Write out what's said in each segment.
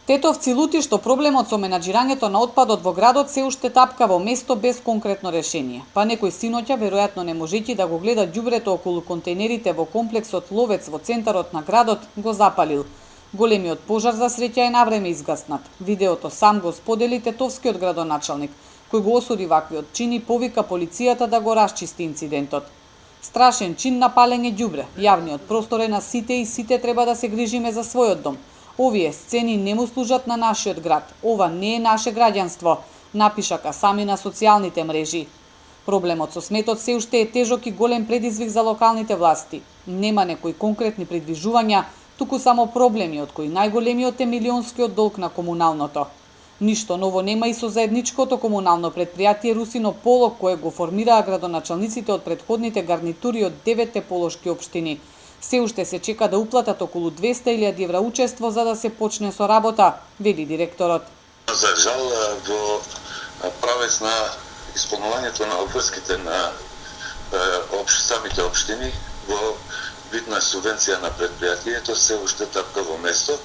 Тетовци лути што проблемот со менаџирањето на отпадот во градот се уште тапка во место без конкретно решение. Па некој синоќа, веројатно не можејќи да го гледа ѓубрето околу контейнерите во комплексот Ловец во центарот на градот, го запалил. Големиот пожар за среќа е навреме изгаснат. Видеото сам го сподели тетовскиот градоначалник, кој го осуди ваквиот чин и повика полицијата да го расчисти инцидентот. Страшен чин на палење ѓубре. Јавниот простор е на сите и сите треба да се грижиме за својот дом. Овие сцени не му служат на нашиот град. Ова не е наше граѓанство, напишака сами на социјалните мрежи. Проблемот со сметот се уште е тежок и голем предизвик за локалните власти. Нема некои конкретни предвижувања, туку само проблеми, од кои најголемиот е милионскиот долг на комуналното. Ништо ново нема и со заедничкото комунално предпријатие Русино Поло, кое го формираа градоначалниците од претходните гарнитури од 9 полошки општини. Се уште се чека да уплатат околу 200.000 евра учество за да се почне со работа, вели директорот. За жал, во правец на исполнувањето на обврските на самите општини во вид на субвенција на предпријатието се уште тапка во место,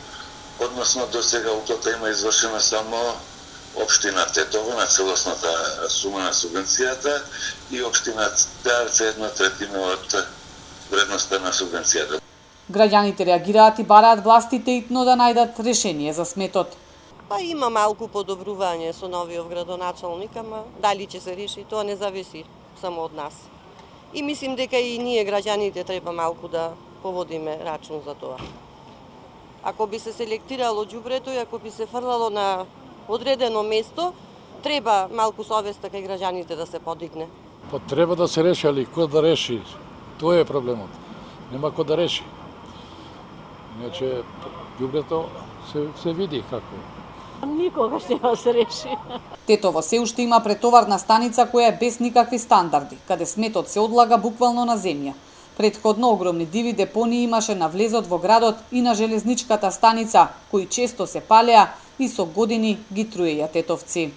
односно до сега уплата има извршена само општина Тетово на целосната сума на субвенцијата и општина Теарце 1/3 од вредноста на субвенцијата. Граѓаните реагираат и бараат властите итно да најдат решение за сметот. Па има малку подобрување со новиот градоначалник, ама дали ќе се реши, тоа не зависи само од нас. И мислим дека и ние граѓаните треба малку да поводиме рачун за тоа. Ако би се селектирало ѓубрето и ако би се фрлало на одредено место, треба малку совеста кај граѓаните да се подигне. Па треба да се реши, али кој да реши? Тоа е проблемот. Нема кој да реши. Иначе ѓубрето се види како. Никогаш нема да се реши. Тетово се уште има претоварна станица која е без никакви стандарди, каде сметот се одлага буквално на земја. Предходно огромни диви депонии имаше на влезот во градот и на железничката станица, кои често се палеа и со години ги труеја тетовци.